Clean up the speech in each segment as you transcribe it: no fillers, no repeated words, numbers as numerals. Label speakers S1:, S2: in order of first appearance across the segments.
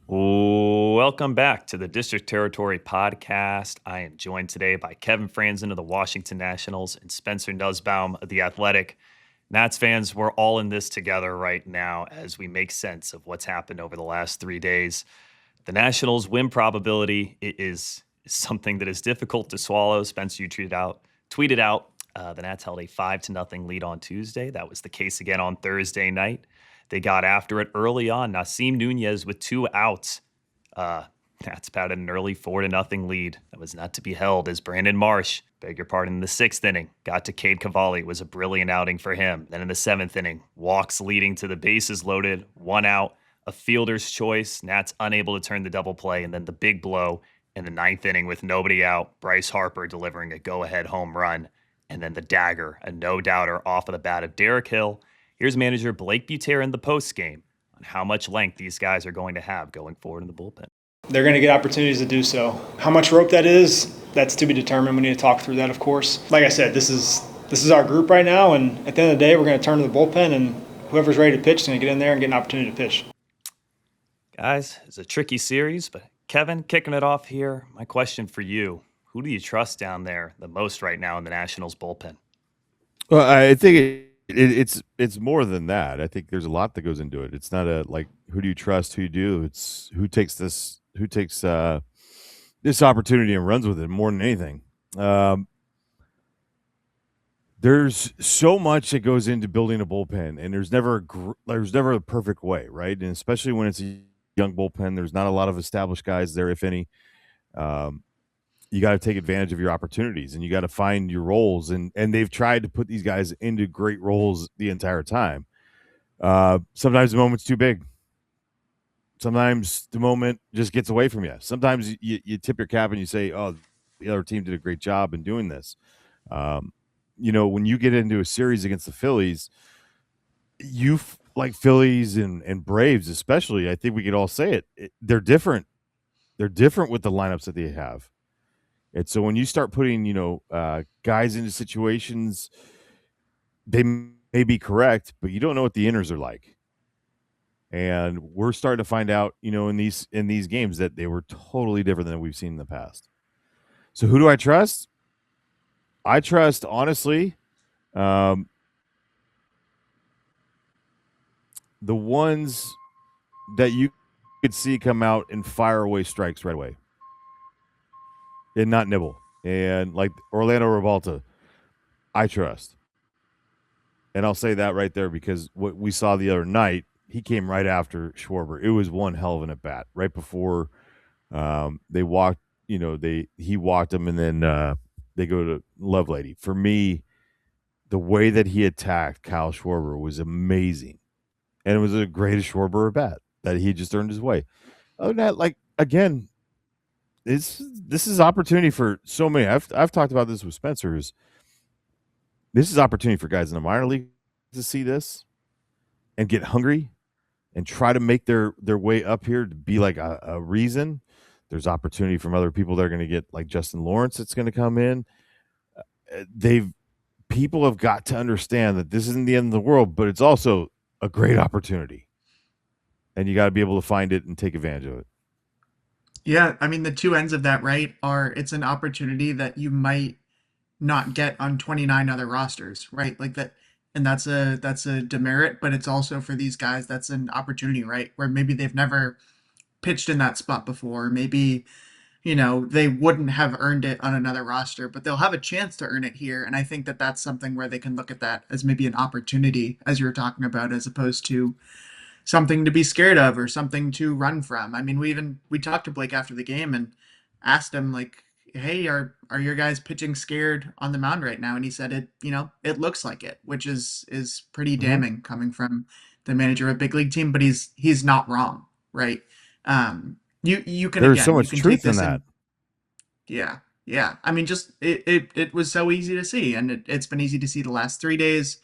S1: Welcome back to the District Territory Podcast. I am joined today by Kevin Franzen of the Washington Nationals and Spencer Nussbaum of The Athletic. Nats fans, we're all in this together right now as we make sense of what's happened over the last 3 days. The Nationals' win probability is something that is difficult to swallow. Spencer, you tweeted out the Nats held a 5-0 lead on Tuesday. That was the case again on Thursday night. They got after it early on. Nasim Nunez with 2 outs. Nats patted an early 4-0 lead. That was not to be held as Brandon Marsh, beg your pardon, in the 6th inning, got to Cade Cavalli. It was a brilliant outing for him. Then in the 7th inning, walks leading to the bases loaded, 1 out, a fielder's choice. Nats unable to turn the double play, and then the big blow in the 9th inning with nobody out. Bryce Harper delivering a go-ahead home run, and then the dagger, a no-doubter off of the bat of Derek Hill. Here's manager Blake Buter in the postgame on how much length these guys are going to have going forward in the bullpen.
S2: They're going to get opportunities to do so. How much rope that is, that's to be determined. We need to talk through that, of course. Like I said, this is our group right now, and at the end of the day, we're going to turn to the bullpen, and whoever's ready to pitch is going to get in there and get an opportunity to pitch.
S1: Guys, it's a tricky series, but Kevin, kicking it off here, my question for you, who do you trust down there the most right now in the Nationals bullpen?
S3: Well, I think it's more than that. I think there's a lot that goes into it. It's not like who do you trust, who you do. It's who takes this opportunity and runs with it more than anything. There's so much that goes into building a bullpen, and there's never a perfect way, right? And especially when it's a young bullpen, there's not a lot of established guys there, if any. You got to take advantage of your opportunities, and you got to find your roles. And they've tried to put these guys into great roles the entire time. Sometimes the moment's too big. Sometimes the moment just gets away from you. Sometimes you tip your cap and you say, "Oh, the other team did a great job in doing this." When you get into a series against the Phillies, like Phillies and Braves, especially, I think we could all say it. They're different. They're different with the lineups that they have. And so when you start putting, guys into situations, they may be correct, but you don't know what the inners are like. And we're starting to find out, in these games that they were totally different than we've seen in the past. So who do I trust? I trust, honestly, the ones that you could see come out and fire away strikes right away and not nibble. And like Orlando Revolta, I trust. And I'll say that right there because what we saw the other night, he came right after Schwarber. It was one hell of an at bat right before they walked. He walked him, and then they go to Lovelady. For me, the way that he attacked Kyle Schwarber was amazing, and it was the greatest Schwarber at bat that he just earned his way. Other than that, like again, this is opportunity for so many. I've talked about this with Spencer. This is opportunity for guys in the minor league to see this and get hungry and try to make their way up here to be like a reason. There's opportunity from other people that are going to get like Justin Lawrence that's going to come in. People have got to understand that this isn't the end of the world, but it's also a great opportunity. And you got to be able to find it and take advantage of it.
S4: Yeah, I mean, the two ends of that, right, are it's an opportunity that you might not get on 29 other rosters, right? Like that, and that's a demerit, but it's also for these guys, that's an opportunity, right? Where maybe they've never pitched in that spot before. Maybe, they wouldn't have earned it on another roster, but they'll have a chance to earn it here. And I think that that's something where they can look at that as maybe an opportunity, as you were talking about, as opposed to something to be scared of or something to run from. I mean, we talked to Blake after the game and asked him like, "Hey, are your guys pitching scared on the mound right now?" And he said it looks like it, which is pretty damning coming from the manager of a big league team, but he's not wrong, right? You can
S3: There's
S4: again,
S3: so
S4: you
S3: much
S4: can
S3: truth
S4: take
S3: in
S4: this
S3: that.
S4: yeah. Yeah. I mean, just it was so easy to see, and it's been easy to see the last 3 days.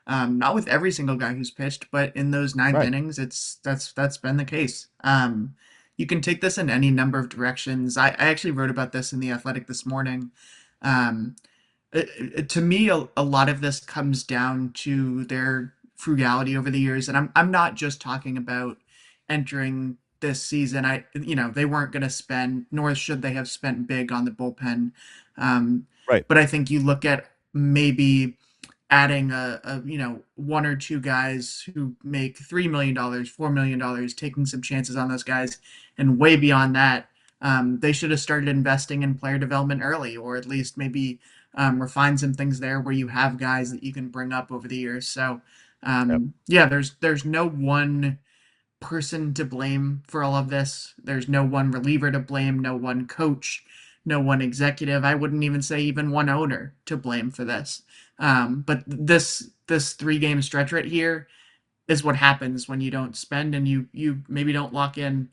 S4: Not with every single guy who's pitched, but in those ninth
S3: Right.
S4: innings, that's been the case. You can take this in any number of directions. I actually wrote about this in the Athletic this morning. Um, to me, a lot of this comes down to their frugality over the years, and I'm not just talking about entering this season. They weren't going to spend, nor should they have spent big on the bullpen. Um,
S3: Right.
S4: but I think you look at maybe adding one or two guys who make $3 million, $4 million, taking some chances on those guys, and way beyond that, they should have started investing in player development early, or at least maybe refine some things there where you have guys that you can bring up over the years. So
S3: Yep.
S4: there's no one person to blame for all of this. There's no one reliever to blame, no one coach, no one executive. I wouldn't even say even one owner to blame for this. But this 3 game stretch right here is what happens when you don't spend and you maybe don't lock in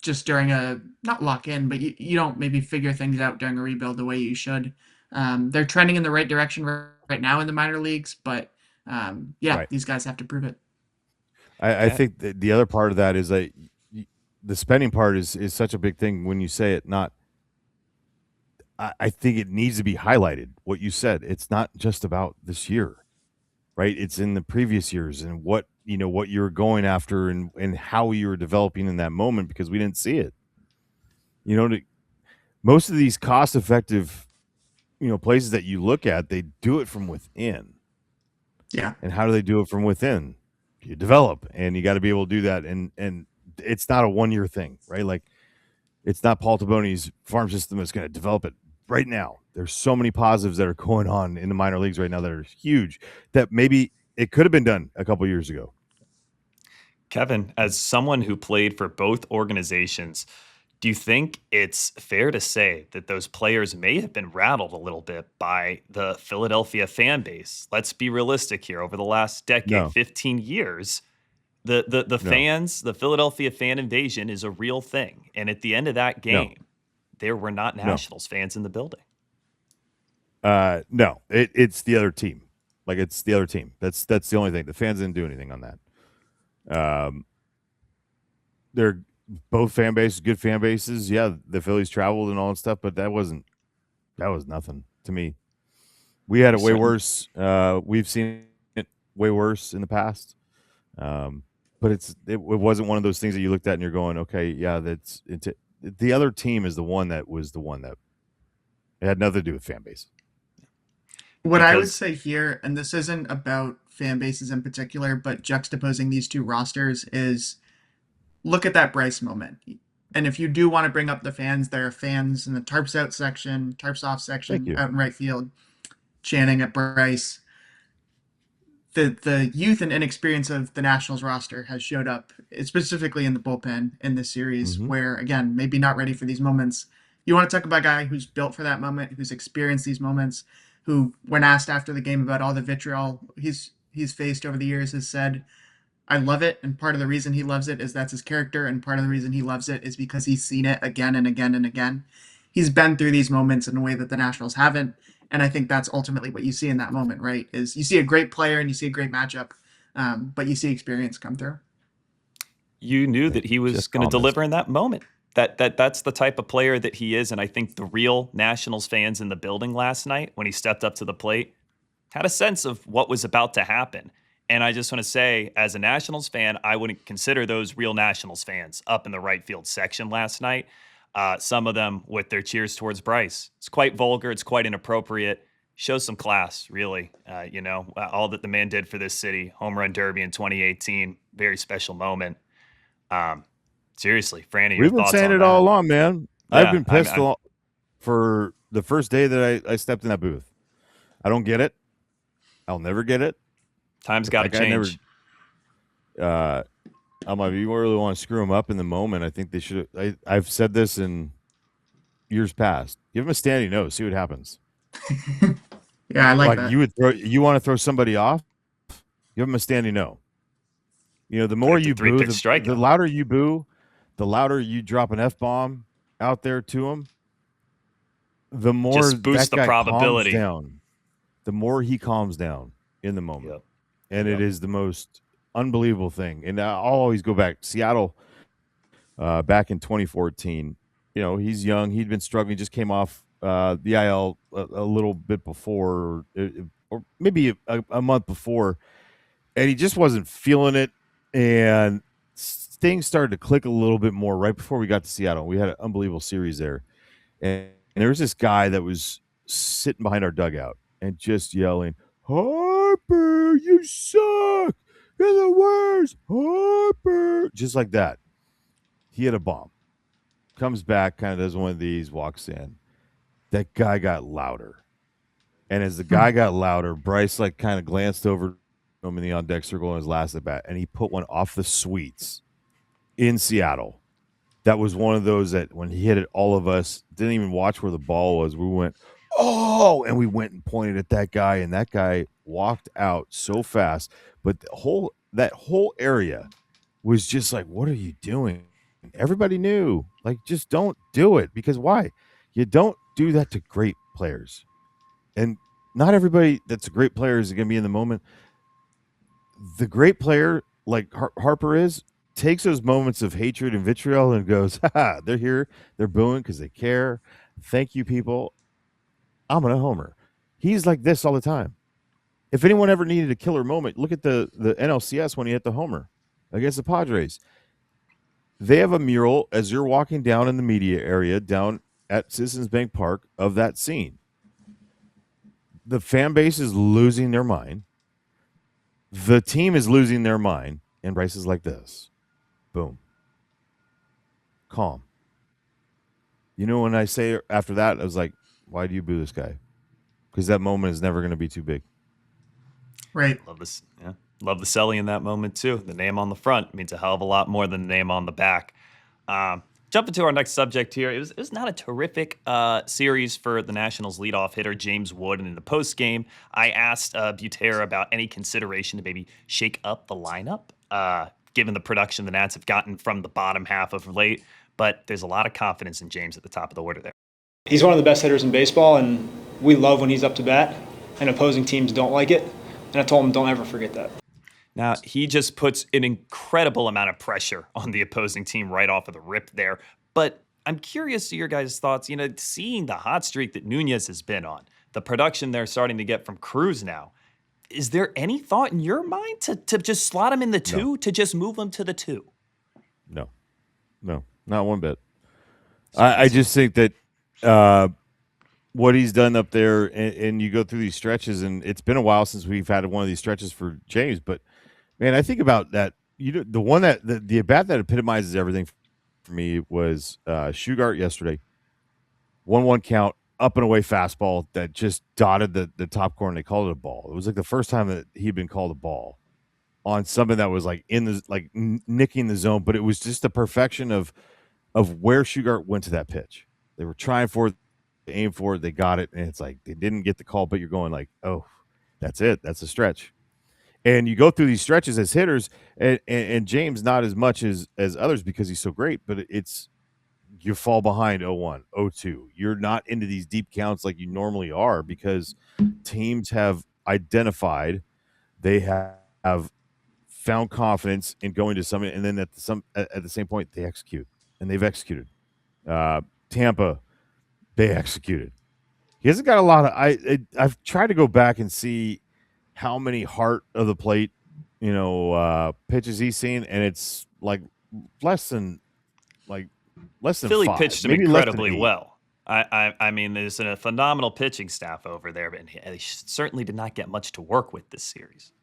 S4: just during a not lock in, but you don't maybe figure things out during a rebuild the way you should. They're trending in the right direction right now in the minor leagues, but
S3: Right.
S4: these guys have to prove it.
S3: I think the other part of that is that the spending part is such a big thing when you say it. Not, I think it needs to be highlighted. What you said, it's not just about this year, right? It's in the previous years and what you were going after and how you were developing in that moment because we didn't see it. Most of these cost-effective, places that you look at, they do it from within.
S4: Yeah.
S3: And how do they do it from within? You develop, and you got to be able to do that. And it's not a 1-year thing, right? Like, it's not Paul Taboni's farm system that's going to develop it right now. There's so many positives that are going on in the minor leagues right now that are huge that maybe it could have been done a couple years ago.
S1: Kevin, as someone who played for both organizations, do you think it's fair to say that those players may have been rattled a little bit by the Philadelphia fan base? Let's be realistic here. Over the last decade,
S3: No.
S1: 15 years, the
S3: No.
S1: fans, the Philadelphia fan invasion is a real thing. And at the end of that game, there were not Nationals fans in the building.
S3: No, it's the other team. Like, it's the other team. That's the only thing. The fans didn't do anything on that. They're both fan bases, good fan bases. Yeah, the Phillies traveled and all that stuff, but that was nothing to me. We had it way worse. We've seen it way worse in the past. But it wasn't one of those things that you looked at and you're going, okay, yeah, the other team is the one that it had nothing to do with fan base.
S4: What I would say here, and this isn't about fan bases in particular, but juxtaposing these two rosters is look at that Bryce moment. And if you do want to bring up the fans, there are fans in the tarps out section, tarps off section, out in right field, chanting at Bryce. The youth and inexperience of the Nationals roster has showed up, specifically in the bullpen in this series, where, again, maybe not ready for these moments. You want to talk about a guy who's built for that moment, who's experienced these moments, who, when asked after the game about all the vitriol he's faced over the years, has said, I love it, and part of the reason he loves it is that's his character, and part of the reason he loves it is because he's seen it again and again and again. He's been through these moments in a way that the Nationals haven't, and I think that's ultimately what you see in that moment, right? Is you see a great player and you see a great matchup, but you see experience come through.
S1: You knew that he was going to deliver in that moment. That's the type of player that he is, and I think the real Nationals fans in the building last night when he stepped up to the plate had a sense of what was about to happen. And I just want to say, as a Nationals fan, I wouldn't consider those real Nationals fans up in the right field section last night. Some of them with their cheers towards Bryce. It's quite vulgar. It's quite inappropriate. Shows some class, really. All that the man did for this city. Home run derby in 2018. Very special moment. Seriously, Franny,
S3: we've been saying it all along, man. Yeah, I've been pissed for the first day that I stepped in that booth. I don't get it. I'll never get it.
S1: Time's got to change.
S3: If you really want to screw them up in the moment, I think they should. I've said this in years past. Give them a standing no, see what happens.
S4: Yeah, I like that.
S3: You want to throw somebody off? Give them a standing no. The more you boo, the louder you boo, the louder you drop an F-bomb out there to them, the more
S1: just boosts
S3: that guy
S1: the probability.
S3: Calms down, the more he calms down in the moment.
S1: Yep.
S3: And it is the most unbelievable thing. And I'll always go back. Seattle, back in 2014, he's young. He'd been struggling. Just came off the IL a little bit before, or maybe a month before. And he just wasn't feeling it. And things started to click a little bit more right before we got to Seattle. We had an unbelievable series there. And there was this guy that was sitting behind our dugout and just yelling, Harper, you suck. You're the worst. Harper. Just like that. He hit a bomb. Comes back, kind of does one of these, walks in. That guy got louder. And as the guy got louder, Bryce like kind of glanced over him in the on deck circle in his last at bat, and he put one off the suites in Seattle. That was one of those that when he hit it, all of us didn't even watch where the ball was. We went, oh, and we went and pointed at that guy, and that guy walked out so fast. But that whole area was just like, what are you doing? Everybody knew, like, just don't do it, because why? You don't do that to great players. And not everybody that's a great player is going to be in the moment. The great player, like Harper is, takes those moments of hatred and vitriol and goes, ha, they're here. They're booing because they care. Thank you, people. I'm going to homer. He's like this all the time. If anyone ever needed a killer moment, look at the NLCS when he hit the homer against the Padres. They have a mural as you're walking down in the media area down at Citizens Bank Park of that scene. The fan base is losing their mind. The team is losing their mind. And Bryce is like this. Boom. Calm. You know, when I say after that, I was like, why do you boo this guy? Because that moment is never going to be too big.
S4: Right.
S1: Love this. Yeah. Love the selling in that moment, too. The name on the front means a hell of a lot more than the name on the back. Jumping to our next subject here, it was not a terrific series for the Nationals' leadoff hitter, James Wood. And in the postgame, I asked Butera about any consideration to maybe shake up the lineup, given the production the Nats have gotten from the bottom half of late. But there's a lot of confidence in James at the top of the order there.
S2: He's one of the best hitters in baseball, and we love when he's up to bat, and opposing teams don't like it. And I told him, don't ever forget that.
S1: Now, he just puts an incredible amount of pressure on the opposing team right off of the rip there. But I'm curious to your guys' thoughts, you know, seeing the hot streak that Nunez has been on, the production they're starting to get from Cruz now. Is there any thought in your mind to just slot him in the two, to just move him to the two?
S3: No, not one bit. I just think that what he's done up there, and you go through these stretches, and it's been a while since we've had one of these stretches for James, but man, I think about that. You know, the one that the at bat that epitomizes everything for me was Shugart yesterday. 1-1 count, up and away fastball that just dotted the top corner. They called it a ball. It was like the first time that he'd been called a ball on something that was like in the nicking the zone, but it was just the perfection of where Shugart went to that pitch. They were trying for it, they aimed for it, they got it, and it's like they didn't get the call, but you're going like, oh, that's it. That's a stretch. And you go through these stretches as hitters, and James not as much as others because he's so great, but it's you fall behind 0-1, 0-2. You're not into these deep counts like you normally are because teams have identified, they have found confidence in going to something, and then at the same point they execute, and they've executed. Tampa, they executed. He hasn't got a lot of. I've tried to go back and see how many heart of the plate, pitches he's seen, and it's like less than
S1: Philly
S3: 5,
S1: pitched him incredibly well. I mean, there's a phenomenal pitching staff over there, but they certainly did not get much to work with this series.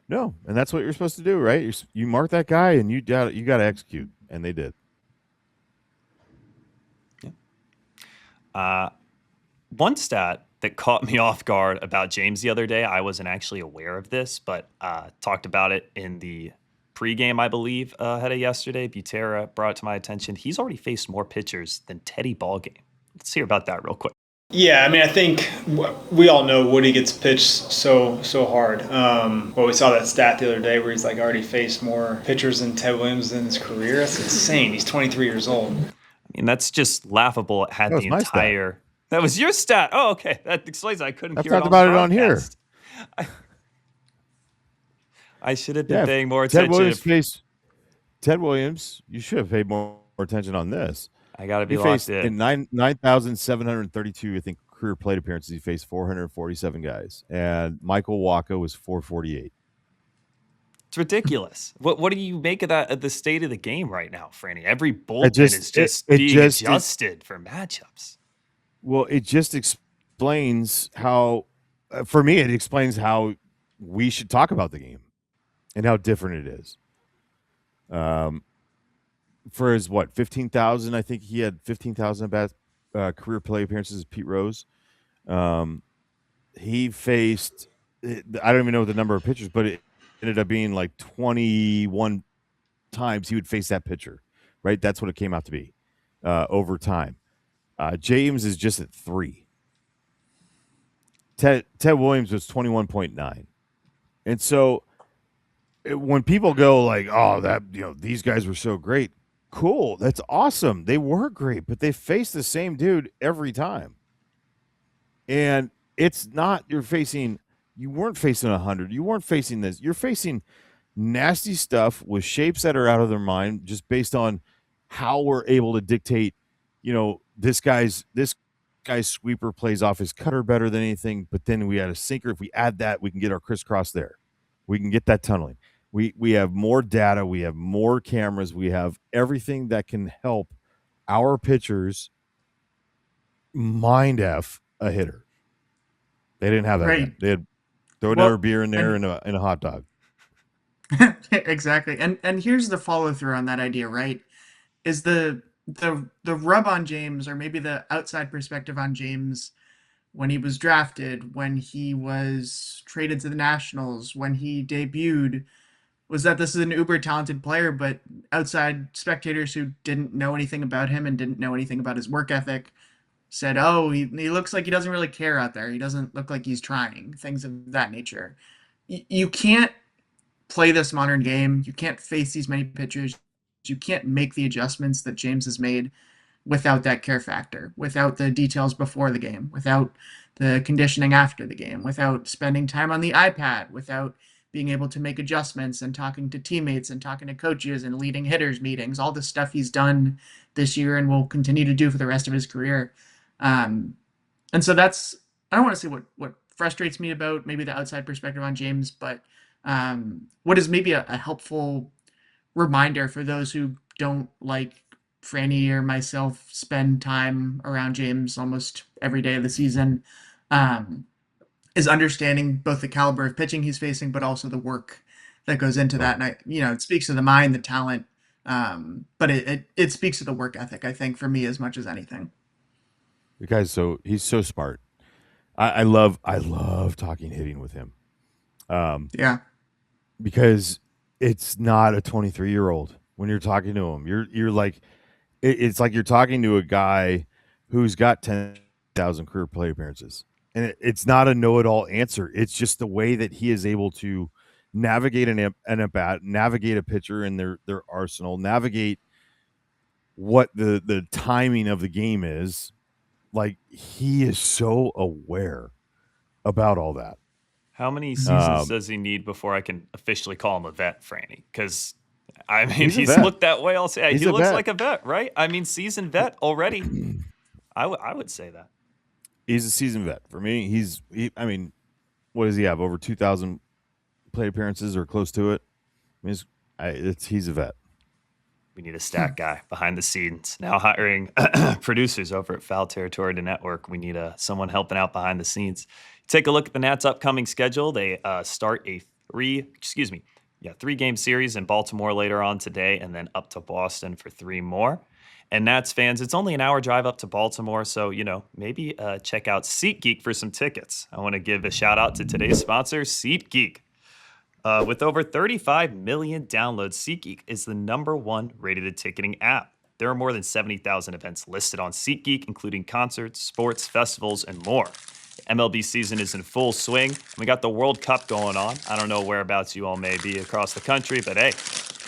S3: No, and that's what you're supposed to do, right? You mark that guy, and you got to execute, and they did.
S1: Yeah. One stat that caught me off guard about James the other day, I wasn't actually aware of this, but talked about it in the pregame, I believe, ahead of yesterday. Butera brought it to my attention. He's already faced more pitchers than Teddy Ballgame. Let's hear about that real quick.
S2: Yeah, I mean, I think we all know Woody gets pitched so hard. Well, we saw that stat the other day where he's like already faced more pitchers than Ted Williams in his career. That's insane. He's 23 years old.
S1: I mean, that's just laughable. It had the entire. Stat. That was your stat. Oh, okay. That explains. I couldn't hear it.
S3: I talked about it on here.
S1: I should have been paying more attention.
S3: Ted Williams, you should have paid more attention on this.
S1: I got to be locked in.
S3: 9,732, I think, career plate appearances. He faced 447 guys, and Michael Wacha was 448.
S1: It's ridiculous. What do you make of that at the state of the game right now, Franny? Every
S3: It
S1: bullpen
S3: just
S1: is
S3: it,
S1: just
S3: it
S1: being
S3: just it,
S1: adjusted for matchups.
S3: well, it just explains how, for me, it explains how we should talk about the game and how different it is. For his 15,000, I think he had 15,000 career play appearances. Pete Rose, he faced, I don't even know the number of pitchers, but it ended up being like 21 times he would face that pitcher, right? That's what it came out to be over time. James is just at 3. Ted Williams was 21.9. And so when people go like, oh, that, these guys were so great, cool, that's awesome. They were great, but they faced the same dude every time. And it's not, you weren't facing 100. You weren't facing this. You're facing nasty stuff with shapes that are out of their mind just based on how we're able to dictate, this guy's sweeper plays off his cutter better than anything, but then we had a sinker. If we add that, we can get our crisscross there. We can get that tunneling. We have more data. We have more cameras. We have everything that can help our pitchers mind F a hitter. They didn't have that.
S4: Right.
S3: Then. They had throw another beer in there and a hot dog.
S4: Exactly. And here's the follow through on that idea, right? Is the rub on James, or maybe the outside perspective on James when he was drafted, when he was traded to the Nationals, when he debuted, was that this is an uber talented player, but outside spectators who didn't know anything about him and didn't know anything about his work ethic said, oh, he looks like he doesn't really care out there. He doesn't look like he's trying, things of that nature. You can't play this modern game. You can't face these many pitchers. You can't make the adjustments that James has made without that care factor, without the details before the game, without the conditioning after the game, without spending time on the iPad, without being able to make adjustments and talking to teammates and talking to coaches and leading hitters meetings, all the stuff he's done this year and will continue to do for the rest of his career. And so that's, I don't want to say what frustrates me about maybe the outside perspective on James, but what is maybe a helpful reminder for those who don't, like Franny or myself, spend time around James almost every day of the season, is understanding both the caliber of pitching he's facing, but also the work that goes into that. And it speaks to the mind, the talent, but it speaks to the work ethic, I think, for me as much as anything.
S3: The guy's he's so smart. I love talking hitting with him.
S4: Yeah.
S3: Because it's not a 23-year-old when you're talking to him. You're like, it's like you're talking to a guy who's got 10,000 career play appearances, and it's not a know-it-all answer. It's just the way that he is able to navigate an at-bat, navigate a pitcher in their arsenal, navigate what the timing of the game is. Like, he is so aware about all that.
S1: How many seasons does he need before I can officially call him a vet, Franny? Because, I mean, he's looked that way. I'll say he looks like a vet, right? I mean, seasoned vet already. I would say that.
S3: He's a seasoned vet. For me, I mean, what does he have? Over 2,000 plate appearances or close to it? I mean, he's a vet.
S1: We need a stat guy behind the scenes. Now hiring producers over at Foul Territory to Network. We need someone helping out behind the scenes. Take a look at the Nats' upcoming schedule. They start a 3-game series in Baltimore later on today, and then up to Boston for 3 more. And Nats fans, it's only an hour drive up to Baltimore, so, maybe check out SeatGeek for some tickets. I want to give a shout out to today's sponsor, SeatGeek. With over 35 million downloads, SeatGeek is the #1 rated ticketing app. There are more than 70,000 events listed on SeatGeek, including concerts, sports, festivals, and more. The MLB season is in full swing. We got the World Cup going on. I don't know whereabouts you all may be across the country, but hey,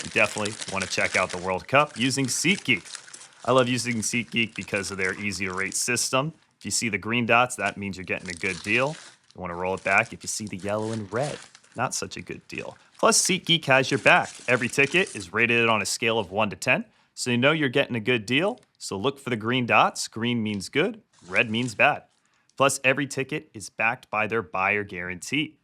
S1: you definitely want to check out the World Cup using SeatGeek. I love using SeatGeek because of their easy-to-rate system. If you see the green dots, that means you're getting a good deal. You want to roll it back if you see the yellow and red. Not such a good deal. Plus, SeatGeek has your back. Every ticket is rated on a scale of 1 to 10, so you know you're getting a good deal. So look for the green dots. Green means good, red means bad. Plus, every ticket is backed by their buyer guarantee.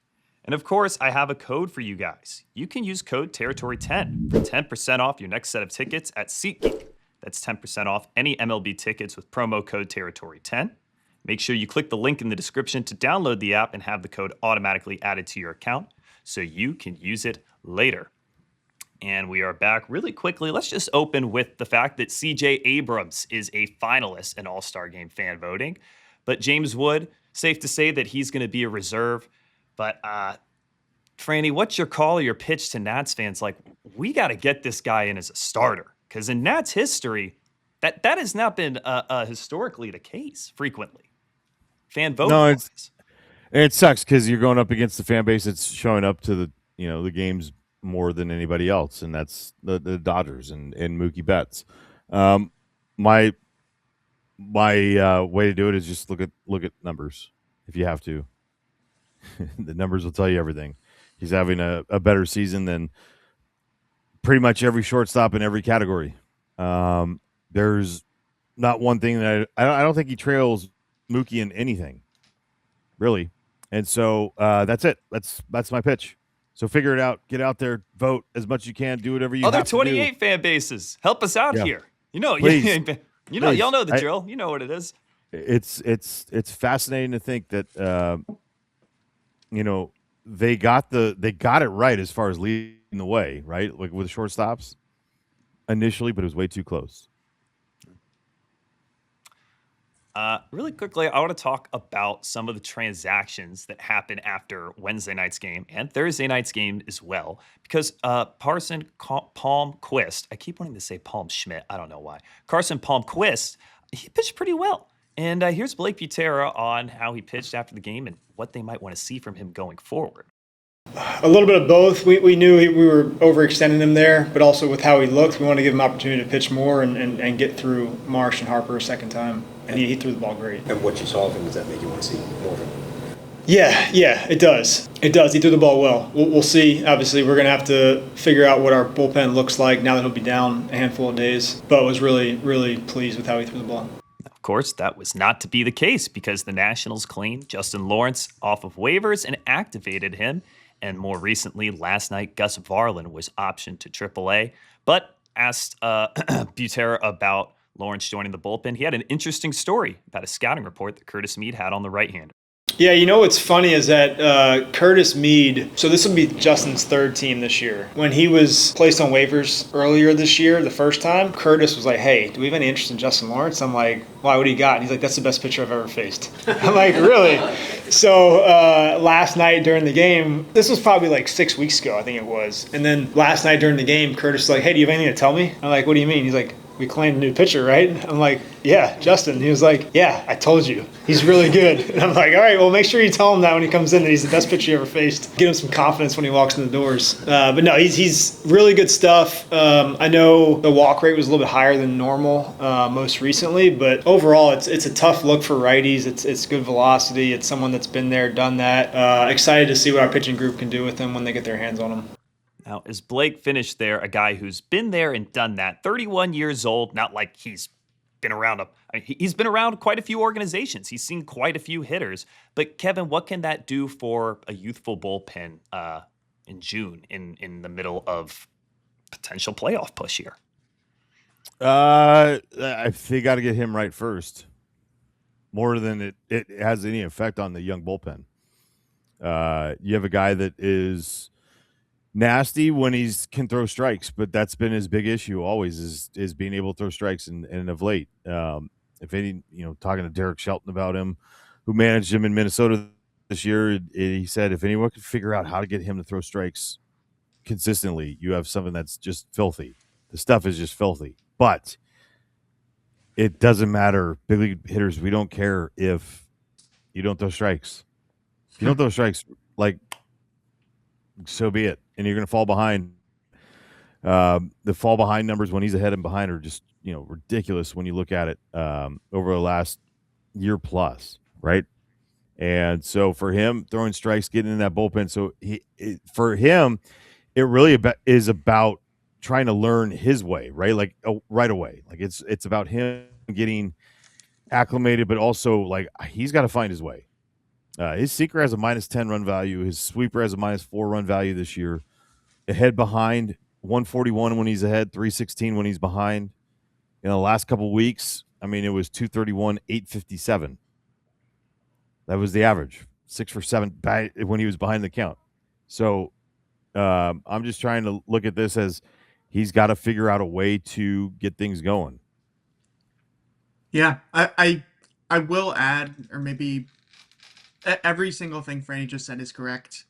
S1: And of course, I have a code for you guys. You can use code Territory10 for 10% off your next set of tickets at SeatGeek. That's 10% off any MLB tickets with promo code Territory10. Make sure you click the link in the description to download the app and have the code automatically added to your account so you can use it later. And we are back really quickly. Let's just open with the fact that CJ Abrams is a finalist in All-Star Game fan voting. But James Wood, safe to say that he's going to be a reserve. But Franny, what's your call or your pitch to Nats fans? Like, we got to get this guy in as a starter. Because in Nats history, that has not been historically the case frequently. Fan vote.
S3: No, it sucks because you're going up against the fan base that's showing up to the games more than anybody else, and that's the Dodgers and Mookie Betts. My way to do it is just look at numbers if you have to. The numbers will tell you everything. He's having a better season than pretty much every shortstop in every category. There's not one thing that I don't think he trails Mookie in anything, really. And so that's it. That's my pitch. So figure it out. Get out there, vote as much as you can. Do whatever you
S1: Other
S3: have
S1: 28
S3: to do.
S1: fan bases. Help us out here.
S3: Please.
S1: Y'all know the drill. You know what it is.
S3: It's fascinating to think that they got it right as far as leading the way, right? Like with shortstops initially, but it was way too close.
S1: Really quickly, I want to talk about some of the transactions that happened after Wednesday night's game and Thursday night's game as well. Because Parson Palmquist, I keep wanting to say Palm Schmidt, I don't know why. Carson Palmquist, he pitched pretty well. And here's Blake Butera on how he pitched after the game and what they might want to see from him going forward.
S2: A little bit of both. We knew we were overextending him there, but also with how he looked, we wanted to give him an opportunity to pitch more and get through Marsh and Harper a second time. And he threw the ball great.
S5: And what you saw of him, does that make you want to see more of him?
S2: Yeah, it does. It does. He threw the ball well. We'll see. Obviously, we're going to have to figure out what our bullpen looks like now that he'll be down a handful of days. But I was really, really pleased with how he threw the ball.
S1: Of course, that was not to be the case because the Nationals claimed Justin Lawrence off of waivers and activated him. And more recently, last night, Gus Varland was optioned to AAA. But asked Butera about Lawrence joining the bullpen, he had an interesting story about a scouting report that Curtis Mead had on the right-hander.
S2: Yeah, what's funny is that Curtis Mead, so this will be Justin's third team this year. When he was placed on waivers earlier this year, the first time, Curtis was like, hey, do we have any interest in Justin Lawrence? I'm like, why, what do you got? And he's like, that's the best pitcher I've ever faced. I'm like, really? So last night during the game, this was probably like 6 weeks ago, I think it was. And then last night during the game, Curtis was like, hey, do you have anything to tell me? I'm like, what do you mean? He's like, we claimed a new pitcher, right? I'm like, yeah, Justin. He was like, yeah, I told you. He's really good. And I'm like, all right, well, make sure you tell him that when he comes in that he's the best pitcher you ever faced. Get him some confidence when he walks in the doors. But no, he's really good stuff. I know the walk rate was a little bit higher than normal most recently, but overall, it's a tough look for righties. It's good velocity. It's someone that's been there, done that. Excited to see what our pitching group can do with him when they get their hands on him.
S1: Now, as Blake finished there, a guy who's been there and done that, 31 years old, not like he's been around he's been around quite a few organizations. He's seen quite a few hitters. But Kevin, what can that do for a youthful bullpen in June in the middle of potential playoff push here?
S3: They got to get him right first, more than it has any effect on the young bullpen. You have a guy that is nasty when he can throw strikes, but that's been his big issue always is being able to throw strikes. And of late, if any, talking to Derek Shelton about him, who managed him in Minnesota this year, he said if anyone could figure out how to get him to throw strikes consistently, you have something that's just filthy. The stuff is just filthy, but it doesn't matter. Big league hitters, we don't care if you don't throw strikes. If you don't throw strikes, so be it. And you're going to fall behind. The fall behind numbers when he's ahead and behind are just, ridiculous when you look at it over the last year plus, right? And so for him, throwing strikes, getting in that bullpen, so for him, it really is about trying to learn his way, right? Right away. It's about him getting acclimated, but also he's got to find his way. His seeker has a -10 run value. His sweeper has a -4 run value this year. Ahead behind 141 when he's ahead, 316 when he's behind. In the last couple weeks, I mean, it was 231, 857. That was the average. 6 for 7 when he was behind the count. So I'm just trying to look at this as he's got to figure out a way to get things going.
S4: Yeah, I will add, or maybe every single thing Franny just said is correct.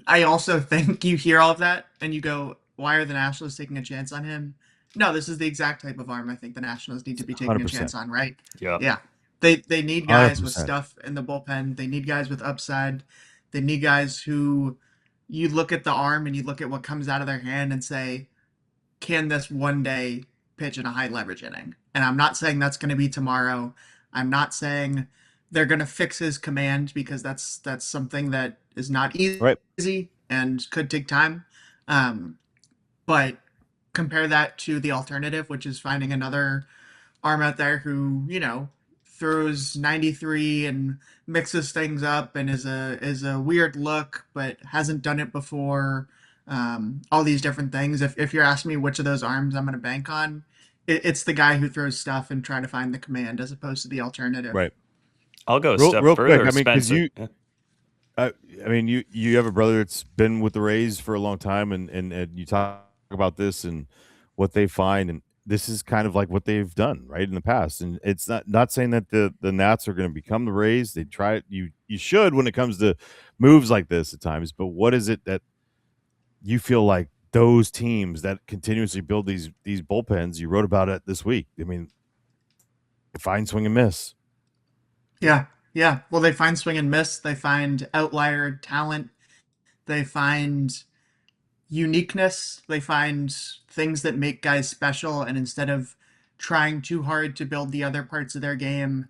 S4: I also think you hear all of that and you go, why are the Nationals taking a chance on him? No, this is the exact type of arm I think the Nationals need to be taking
S3: 100%.
S4: a chance on, right?
S1: Yeah.
S4: Yeah. They need guys with
S3: 100%.
S4: stuff in the bullpen. They need guys with upside. They need guys who you look at the arm and you look at what comes out of their hand and say, can this one day pitch in a high leverage inning? And I'm not saying that's going to be tomorrow. I'm not saying they're going to fix his command because that's something that is not easy
S3: Right.
S4: and could take time. But compare that to the alternative, which is finding another arm out there who, throws 93 and mixes things up and is a weird look, but hasn't done it before. All these different things. If you're asking me which of those arms I'm going to bank on, it's the guy who throws stuff and try to find the command as opposed to the alternative.
S3: Right.
S1: I'll go a
S3: Real
S1: step
S3: quick,
S1: further.
S3: I mean, because
S1: Spencer.
S3: you have a brother that's been with the Rays for a long time, and you talk about this and what they find, and this is kind of like what they've done right in the past. And it's not saying that the Nats are going to become the Rays. They try it. You should when it comes to moves like this at times. But what is it that you feel like those teams that continuously build these bullpens? You wrote about it this week. I mean, find swing and miss.
S4: Yeah. Yeah. Well, they find swing and miss. They find outlier talent. They find uniqueness. They find things that make guys special. And instead of trying too hard to build the other parts of their game,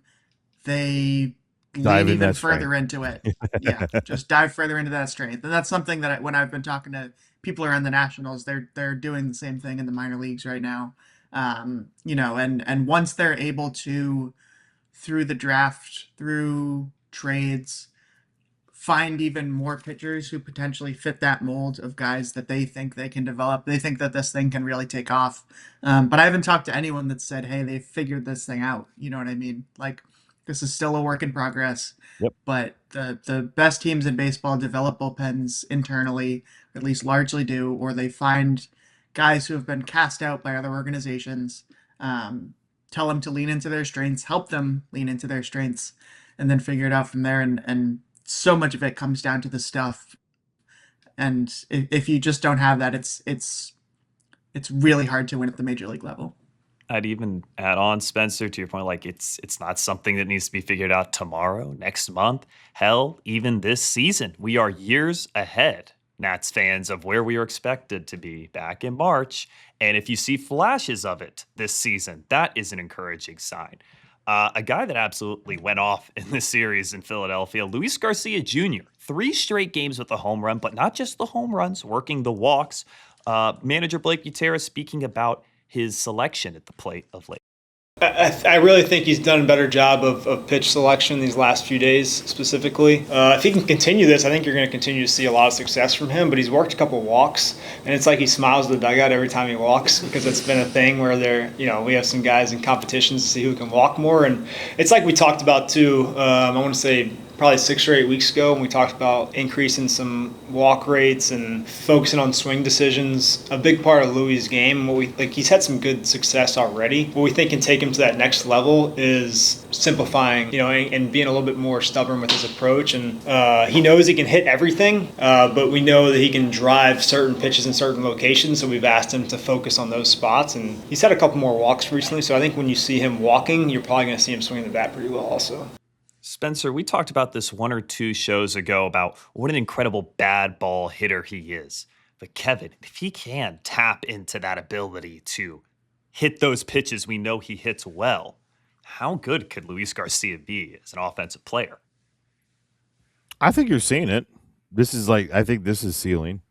S4: they
S3: Dive
S4: lean
S3: in
S4: even
S3: that strength.
S4: further into it. Yeah, just dive further into that strength. And that's something that when I've been talking to people around the Nationals, they're doing the same thing in the minor leagues right now. And once they're able to, through the draft, through trades, find even more pitchers who potentially fit that mold of guys that they think they can develop. They think that this thing can really take off. But I haven't talked to anyone that said, hey, they figured this thing out. You know what I mean? Like, this is still a work in progress.
S3: Yep.
S4: But the best teams in baseball develop bullpens internally, or at least largely do, or they find guys who have been cast out by other organizations, tell them to lean into their strengths, help them lean into their strengths, and then figure it out from there. And so much of it comes down to the stuff. And if you just don't have that, it's really hard to win at the major league level.
S1: I'd even add on, Spencer, to your point, like it's not something that needs to be figured out tomorrow, next month, hell, even this season. We are years ahead, Nats fans, of where we are expected to be back in March. And if you see flashes of it this season, that is an encouraging sign. A guy that absolutely went off in this series in Philadelphia, Luis Garcia Jr., 3 straight games with a home run, but not just the home runs, working the walks. Manager Blake Gutierrez speaking about his selection at the plate of late.
S2: I really think he's done a better job of pitch selection these last few days specifically. If he can continue this, I think you're going to continue to see a lot of success from him, but he's worked a couple walks, and it's like he smiles at the dugout every time he walks because it's been a thing where we have some guys in competitions to see who can walk more, and it's like we talked about too, I want to say probably 6 or 8 weeks ago when we talked about increasing some walk rates and focusing on swing decisions. A big part of Louis' game, he's had some good success already. What we think can take him to that next level is simplifying, and being a little bit more stubborn with his approach. And he knows he can hit everything, but we know that he can drive certain pitches in certain locations. So we've asked him to focus on those spots. And he's had a couple more walks recently. So I think when you see him walking, you're probably going to see him swinging the bat pretty well also.
S1: Spencer, we talked about this 1 or 2 shows ago about what an incredible bad ball hitter he is. But Kevin, if he can tap into that ability to hit those pitches we know he hits well, how good could Luis Garcia be as an offensive player?
S3: I think you're seeing it. I think this is ceiling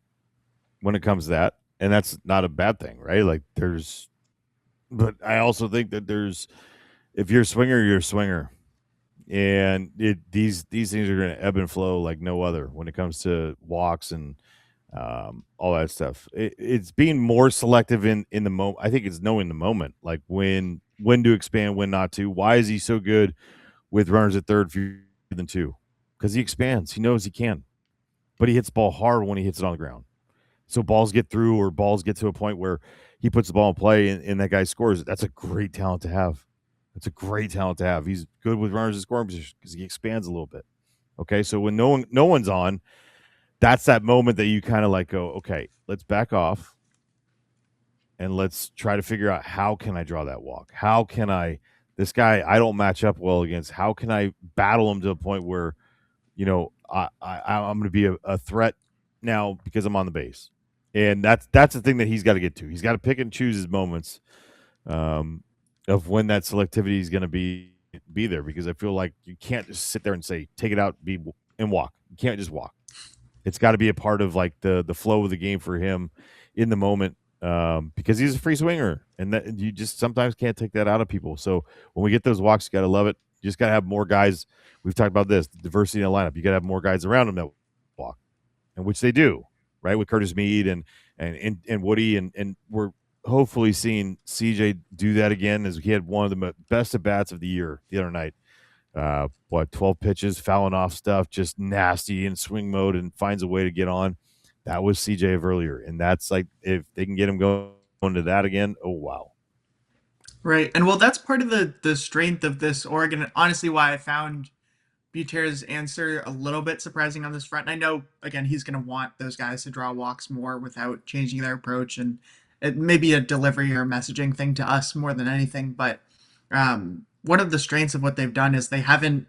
S3: when it comes to that. And that's not a bad thing, right? But I also think that if you're a swinger, you're a swinger. And these things are going to ebb and flow like no other when it comes to walks and all that stuff. It's being more selective in the moment. I think it's knowing the moment, like when to expand, when not to. Why is he so good with runners at third fewer than two? Because he expands. He knows he can, but he hits the ball hard when he hits it on the ground. So balls get through, or balls get to a point where he puts the ball in play and that guy scores. That's a great talent to have. That's a great talent to have. He's good with runners in scoring position because he expands a little bit. Okay, so when no one's on, that's that moment that you kind of like go, okay, let's back off and let's try to figure out, how can I draw that walk? How can this guy I don't match up well against, how can I battle him to a point where, I'm going to be a threat now because I'm on the base. And that's the thing that he's got to get to. He's got to pick and choose his moments of when that selectivity is going to be there, because I feel like you can't just sit there and say, take it out, and walk. You can't just walk. It's got to be a part of like the flow of the game for him in the moment, because he's a free swinger, and that you just sometimes can't take that out of people. So when we get those walks, you got to love it. You just got to have more guys. We've talked about this, the diversity in the lineup. You got to have more guys around him that walk, and which they do, right? With Curtis Mead and Woody, and we're hopefully seeing CJ do that again, as he had one of the best at bats of the year the other night. 12 pitches, fouling off stuff, just nasty in swing mode, and finds a way to get on. That was CJ of earlier. And that's like, if they can get him going to that again, oh, wow.
S4: Right. And well, that's part of the strength of this Oregon. And honestly, why I found Buter's answer a little bit surprising on this front. And I know, again, he's going to want those guys to draw walks more without changing their approach. And it may be a delivery or messaging thing to us more than anything. But one of the strengths of what they've done is they haven't,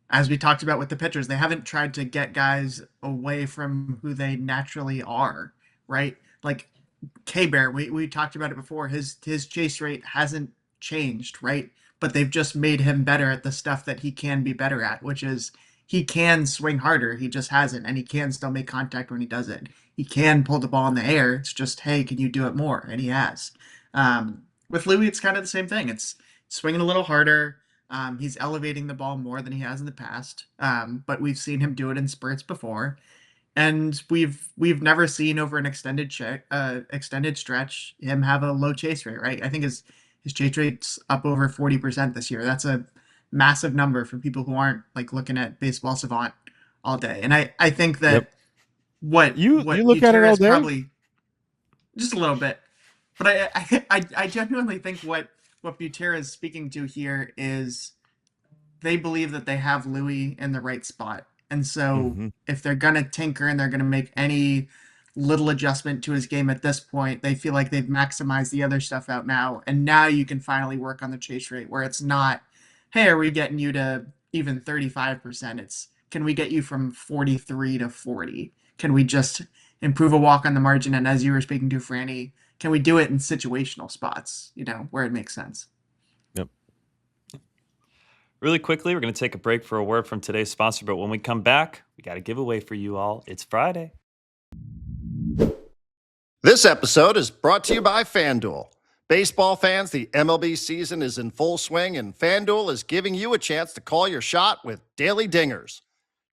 S4: as we talked about with the pitchers, they haven't tried to get guys away from who they naturally are, right? Like K-Bear, we talked about it before. His chase rate hasn't changed, right? But they've just made him better at the stuff that he can be better at, which is he can swing harder. He just hasn't, and he can still make contact when he does it. He can pull the ball in the air. It's just, hey, can you do it more? And he has. With Louis, it's kind of the same thing. It's swinging a little harder. He's elevating the ball more than he has in the past, but we've seen him do it in spurts before, and we've never seen over an extended stretch him have a low chase rate. Right? I think his chase rate's up over 40% this year. That's a massive number for people who aren't like looking at Baseball Savant all day. And I think that
S3: Yep.
S4: what
S3: You look at it all day?
S4: probably just a little bit, but I genuinely think what Butera is speaking to here is they believe that they have Louis in the right spot. And so if they're going to tinker and they're going to make any little adjustment to his game at this point, they feel like they've maximized the other stuff out now. And now you can finally work on the chase rate, where it's not, hey, are we getting you to even 35%? It's, can we get you from 43 to 40? Can we just improve a walk on the margin? And as you were speaking to, Franny, can we do it in situational spots, where it makes sense?
S3: Yep.
S1: Really quickly, we're going to take a break for a word from today's sponsor, but when we come back, we got a giveaway for you all. It's Friday.
S6: This episode is brought to you by FanDuel. Baseball fans, the MLB season is in full swing, and FanDuel is giving you a chance to call your shot with daily dingers.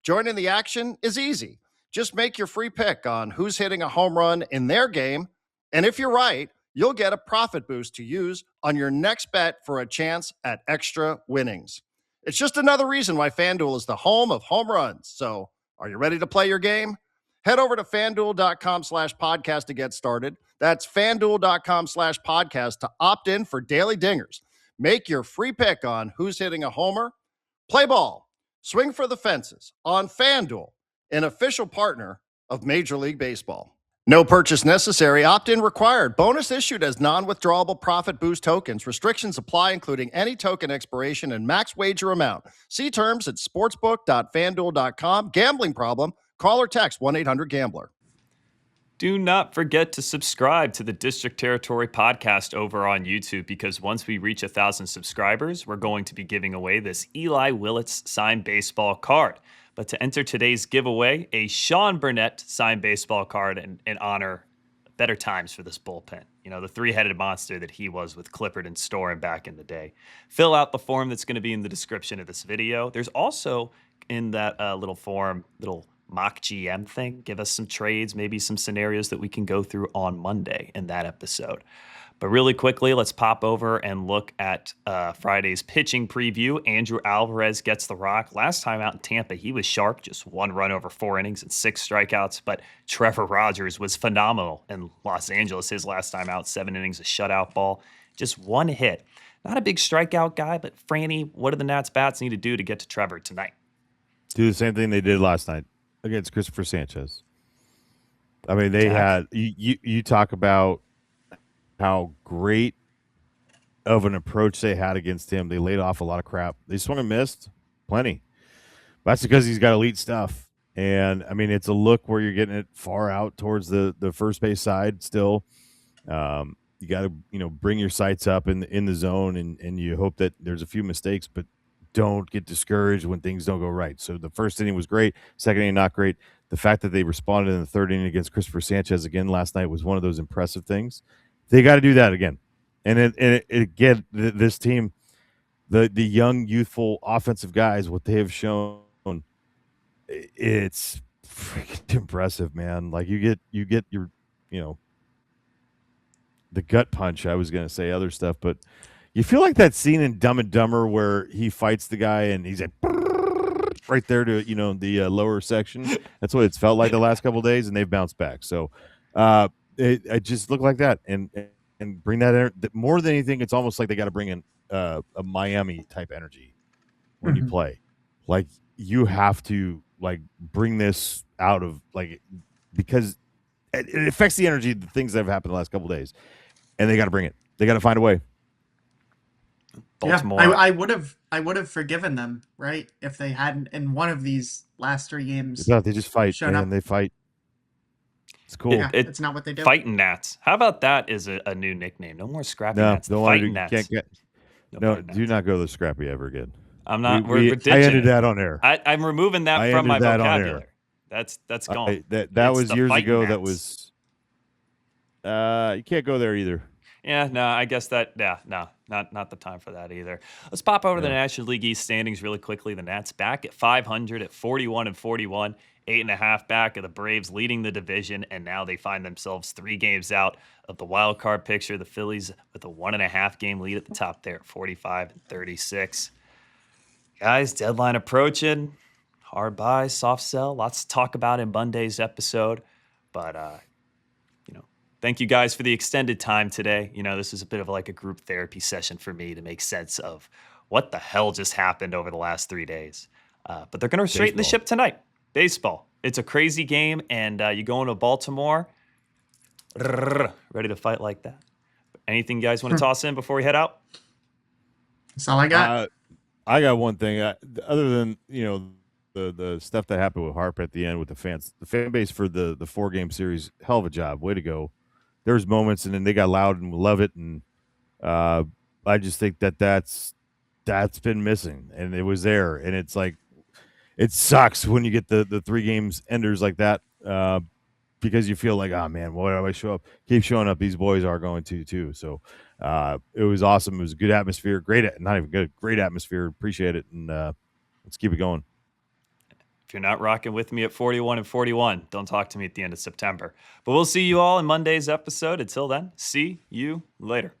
S6: Joining the action is easy. Just make your free pick on who's hitting a home run in their game, and if you're right, you'll get a profit boost to use on your next bet for a chance at extra winnings. It's just another reason why FanDuel is the home of home runs. So, are you ready to play your game? Head over to FanDuel.com/podcast to get started. That's FanDuel.com/podcast to opt in for daily dingers. Make your free pick on who's hitting a homer. Play ball. Swing for the fences on FanDuel, an official partner of Major League Baseball. No purchase necessary. Opt-in required. Bonus issued as non-withdrawable profit boost tokens. Restrictions apply, including any token expiration and max wager amount. See terms at sportsbook.fanduel.com. Gambling problem? Call or text 1-800-GAMBLER.
S1: Do not forget to subscribe to the District Territory podcast over on YouTube, because once we reach 1,000 subscribers, we're going to be giving away this Eli Willits signed baseball card. But to enter today's giveaway, a Sean Burnett signed baseball card in honor better times for this bullpen. You know, the three-headed monster that he was with Clippard and Storen back in the day. Fill out the form that's going to be in the description of this video. There's also in that little form, little mock GM thing, give us some trades, maybe some scenarios that we can go through on Monday in that episode. But really quickly, let's pop over and look at Friday's pitching preview. Andrew Alvarez gets the rock. Last time out in Tampa, he was sharp, just 1 run over 4 innings and 6 strikeouts. But Trevor Rogers was phenomenal in Los Angeles. His last time out, 7 innings, a shutout ball, just 1 hit. Not a big strikeout guy, but Franny, what do the Nats bats need to do to get to Trevor tonight?
S3: Do the same thing they did last night against Christopher Sanchez. I mean, they had you talk about how great of an approach they had against him. They laid off a lot of crap. They swung and missed plenty. That's because he's got elite stuff. And, I mean, it's a look where you're getting it far out towards the first base side still. You got to, bring your sights up in the zone, and you hope that there's a few mistakes, but don't get discouraged when things don't go right. So the first inning was great. Second inning, not great. The fact that they responded in the third inning against Christopher Sanchez again last night was one of those impressive things. They got to do that again. And again, this team, the young, youthful offensive guys, what they have shown, it's freaking impressive, man. Like you get your, the gut punch. I was going to say other stuff, but you feel like that scene in Dumb and Dumber where he fights the guy and he's like right there to, the lower section. That's what it's felt like the last couple of days, and they've bounced back. So, it just looked like that, and bring that more than anything. It's almost like they got to bring in a Miami type energy when you play. Like you have to bring this out of because it affects the energy of the things that have happened the last couple of days, and they got to bring it. They got to find a way.
S4: Baltimore. Yeah, I would have forgiven them, right, if they hadn't in one of these last 3 games.
S3: They just fight, and they fight. It's cool.
S4: Yeah, it's not what they do.
S1: Fighting Nats. How about that is a new nickname? No more Scrappy Nats.
S3: Fighting Nats. Do not go to Scrappy ever again.
S1: I'm not.
S3: I ended that on air.
S1: I'm removing that from my vocabulary. That's gone.
S3: That was years ago.
S1: Nats.
S3: That was. You can't go there either.
S1: Yeah, no, I guess that. Yeah, no, not the time for that either. Let's pop over to the National League East standings really quickly. The Nats back at 500 at 41-41. 8.5 back of the Braves leading the division, and now they find themselves 3 games out of the wild card picture. The Phillies with a 1.5 game lead at the top there at 45-36. Guys, deadline approaching. Hard buy, soft sell. Lots to talk about in Monday's episode. But, thank you guys for the extended time today. This is a bit of a group therapy session for me to make sense of what the hell just happened over the last 3 days. But they're going to straighten the ship tonight. Baseball. It's a crazy game, and you go into Baltimore, ready to fight like that. Anything you guys want to toss in before we head out?
S4: That's all I got.
S3: I got one thing. Other than, the stuff that happened with Harper at the end with the fans. The fan base for the 4-game series, hell of a job. Way to go. There's moments, and then they got loud and love it, and I just think that's been missing, and it was there, and it's like, it sucks when you get the 3 games enders like that because you feel like, oh, man, why do I show up? Keep showing up. These boys are going to, too. So it was awesome. It was a good atmosphere. Not even good. Great atmosphere. Appreciate it. And let's keep it going.
S1: If you're not rocking with me at 41-41, don't talk to me at the end of September. But we'll see you all in Monday's episode. Until then, see you later.